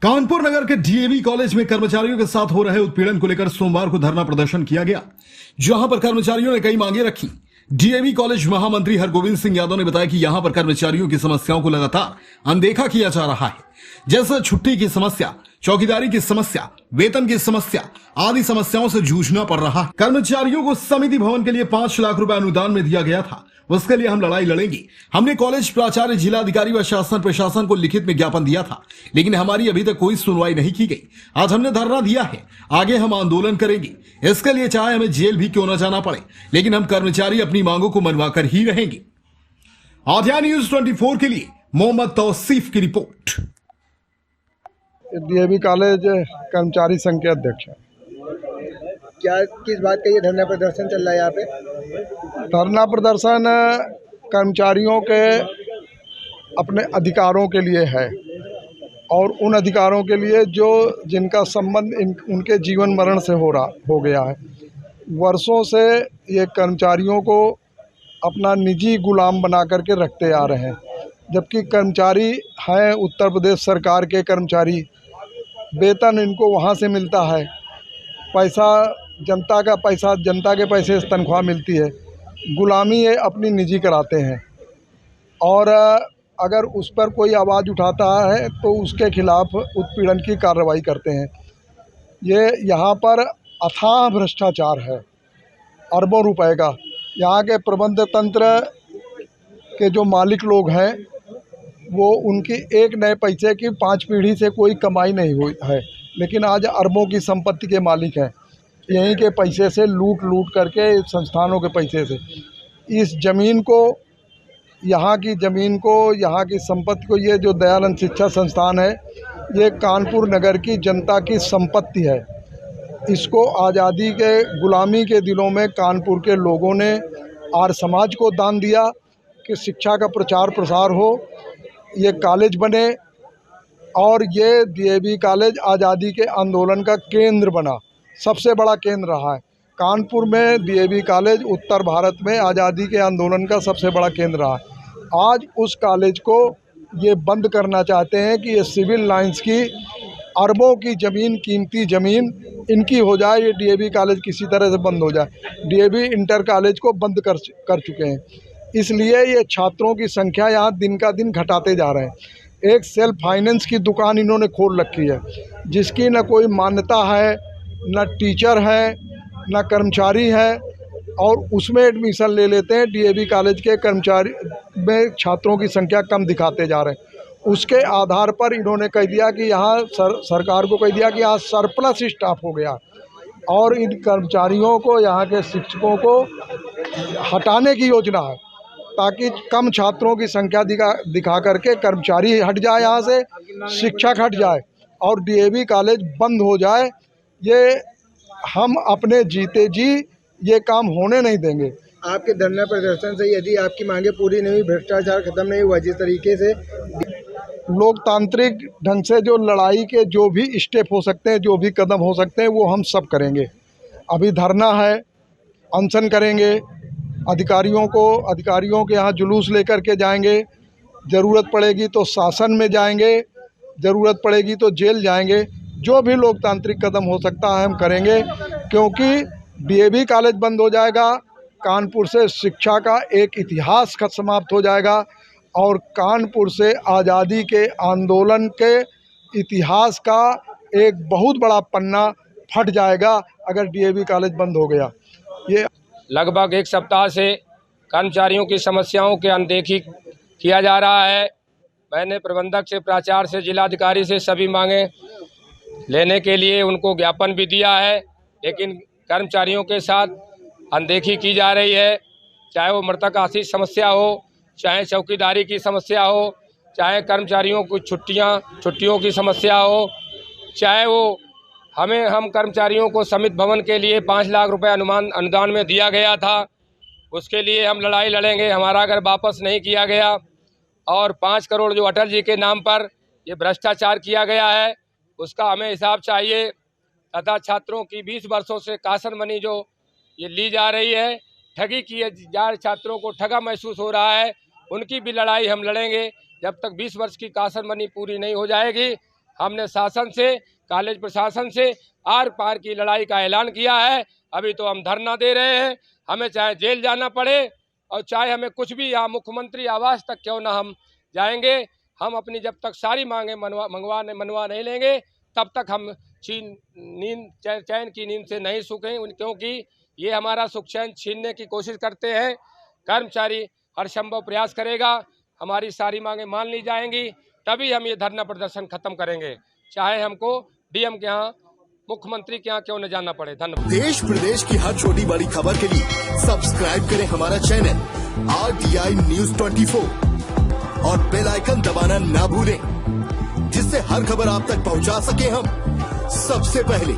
कानपुर नगर के DAV college में कर्मचारियों के साथ हो रहे उत्पीड़न को लेकर सोमवार को धरना प्रदर्शन किया गया, जहां पर कर्मचारियों ने कई मांगे रखी। डीएवी कॉलेज महामंत्री हरगोविंद सिंह यादव ने बताया कि यहां पर कर्मचारियों की समस्याओं को लगातार अनदेखा किया जा रहा है, जैसे छुट्टी की समस्या, चौकीदारी की समस्या, वेतन की समस्या आदि समस्याओं से जूझना पड़ रहा है। कर्मचारियों को समिति भवन के लिए 5 लाख रुपए अनुदान में दिया गया था, उसके लिए हम लड़ाई लड़ेंगे। हमने कॉलेज प्राचार्य, जिलाधिकारी व शासन प्रशासन को लिखित में ज्ञापन दिया था, लेकिन हमारी अभी तक कोई सुनवाई नहीं की गई। आज हमने धरना दिया है, आगे हम आंदोलन करेंगे। इसके लिए चाहे हमें जेल भी क्यों न जाना पड़े, लेकिन हम कर्मचारी अपनी मांगों को मनवाकर ही रहेंगे। आध्या न्यूज 24 के लिए मोहम्मद तौसीफ की रिपोर्ट। डीएवी कॉलेज कर्मचारी संघ के अध्यक्ष है। क्या किस बात का ये धरना प्रदर्शन चल रहा है यहाँ पे? धरना प्रदर्शन कर्मचारियों के अपने अधिकारों के लिए है और उन अधिकारों के लिए जो जिनका संबंध उनके जीवन मरण से हो गया है। वर्षों से ये कर्मचारियों को अपना निजी गुलाम बना करके रखते आ रहे हैं, जबकि कर्मचारी हैं उत्तर प्रदेश सरकार के कर्मचारी, वेतन इनको वहाँ से मिलता है, पैसा जनता का पैसा, जनता के पैसे से तनख्वाह मिलती है। गुलामी ये अपनी निजी कराते हैं और अगर उस पर कोई आवाज़ उठाता है तो उसके खिलाफ उत्पीड़न की कार्रवाई करते हैं। ये यहाँ पर अथाह भ्रष्टाचार है, अरबों रुपए का। यहाँ के प्रबंध तंत्र के जो मालिक लोग हैं वो उनकी एक नए पैसे की 5 पीढ़ी से कोई कमाई नहीं हुई है, लेकिन आज अरबों की संपत्ति के मालिक हैं। यहीं के पैसे से लूट करके, संस्थानों के पैसे से इस ज़मीन को, यहाँ की ज़मीन को, यहाँ की संपत्ति को, ये जो दयानंद शिक्षा संस्थान है ये कानपुर नगर की जनता की संपत्ति है। इसको आज़ादी के गुलामी के दिनों में कानपुर के लोगों ने आर्य समाज को दान दिया कि शिक्षा का प्रचार प्रसार हो, ये कॉलेज बने और ये डीएवी कॉलेज आज़ादी के आंदोलन का केंद्र बना, सबसे बड़ा केंद्र रहा है। कानपुर में डीएवी कॉलेज उत्तर भारत में आज़ादी के आंदोलन का सबसे बड़ा केंद्र रहा है। आज उस कॉलेज को ये बंद करना चाहते हैं कि ये सिविल लाइंस की अरबों की ज़मीन, कीमती ज़मीन इनकी हो जाए, ये डीएवी कॉलेज किसी तरह से बंद हो जाए। डीएवी इंटर कॉलेज को बंद कर चुके हैं, इसलिए ये छात्रों की संख्या यहाँ दिन का दिन घटाते जा रहे हैं। एक सेल्फ फाइनेंस की दुकान इन्होंने खोल रखी है, जिसकी न कोई मान्यता है, न टीचर है, न कर्मचारी है, और उसमें एडमिशन ले लेते हैं। डीएवी कॉलेज के कर्मचारी में छात्रों की संख्या कम दिखाते जा रहे हैं। उसके आधार पर इन्होंने कह दिया कि यहाँ सरकार को कह दिया कि यहाँ सरप्लस स्टाफ हो गया और इन कर्मचारियों को, यहाँ के शिक्षकों को हटाने की योजना है, ताकि कम छात्रों की संख्या दिखा करके कर्मचारी हट जाए, यहाँ से शिक्षक हट जाए और डीएवी कॉलेज बंद हो जाए। ये हम अपने जीते जी ये काम होने नहीं देंगे। आपके धरना प्रदर्शन से यदि आपकी मांगे पूरी नहीं हुई, भ्रष्टाचार खत्म नहीं हुआ, जिस तरीके से लोकतांत्रिक ढंग से जो लड़ाई के जो भी स्टेप हो सकते हैं, जो भी कदम हो सकते हैं, वो हम सब करेंगे। अभी धरना है, अनशन करेंगे, अधिकारियों के यहाँ जुलूस लेकर के जाएंगे, ज़रूरत पड़ेगी तो शासन में जाएंगे, ज़रूरत पड़ेगी तो जेल जाएंगे। जो भी लोकतांत्रिक कदम हो सकता है हम करेंगे, क्योंकि डीएवी कॉलेज बंद हो जाएगा, कानपुर से शिक्षा का एक इतिहास का समाप्त हो जाएगा और कानपुर से आज़ादी के आंदोलन के इतिहास का एक बहुत बड़ा पन्ना फट जाएगा अगर डीएवी कॉलेज बंद हो गया। ये लगभग 1 सप्ताह से कर्मचारियों की समस्याओं के अनदेखी किया जा रहा है। मैंने प्रबंधक से, प्राचार्य से, जिलाधिकारी से सभी मांगे लेने के लिए उनको ज्ञापन भी दिया है, लेकिन कर्मचारियों के साथ अनदेखी की जा रही है। चाहे वो मृतक आश्रित समस्या हो, चाहे चौकीदारी की समस्या हो, चाहे कर्मचारियों को छुट्टियों की समस्या हो, चाहे वो हम कर्मचारियों को समिति भवन के लिए 5 लाख रुपए अनुदान में दिया गया था, उसके लिए हम लड़ाई लड़ेंगे। हमारा अगर वापस नहीं किया गया और 5 करोड़ जो अटल जी के नाम पर ये भ्रष्टाचार किया गया है उसका हमें हिसाब चाहिए, तथा छात्रों की 20 वर्षों से कासन मनी जो ये ली जा रही है, ठगी की जा रही, छात्रों को ठगा महसूस हो रहा है, उनकी भी लड़ाई हम लड़ेंगे। जब तक 20 वर्ष की कासन मनी पूरी नहीं हो जाएगी हमने शासन से, कॉलेज प्रशासन से आर पार की लड़ाई का ऐलान किया है। अभी तो हम धरना दे रहे हैं, हमें चाहे जेल जाना पड़े और चाहे हमें कुछ भी, यहाँ मुख्यमंत्री आवास तक क्यों ना हम जाएंगे। हम अपनी जब तक सारी मांगे मनवा नहीं लेंगे तब तक हम चैन की नींद से नहीं सूखें, क्योंकि ये हमारा सुख चैन छीनने की कोशिश करते हैं। कर्मचारी हर संभव प्रयास करेगा, हमारी सारी मांगे मान ली जाएंगी, तभी हम ये धरना प्रदर्शन खत्म करेंगे, चाहे हमको डीएम के यहाँ, मुख्यमंत्री के यहाँ क्यों न जाना पड़े। धन्यवाद। देश प्रदेश की हर छोटी बड़ी खबर के लिए सब्सक्राइब करें हमारा चैनल RTI News 24 और बेल आइकन दबाना ना भूलें, जिससे हर खबर आप तक पहुंचा सके हम सबसे पहले।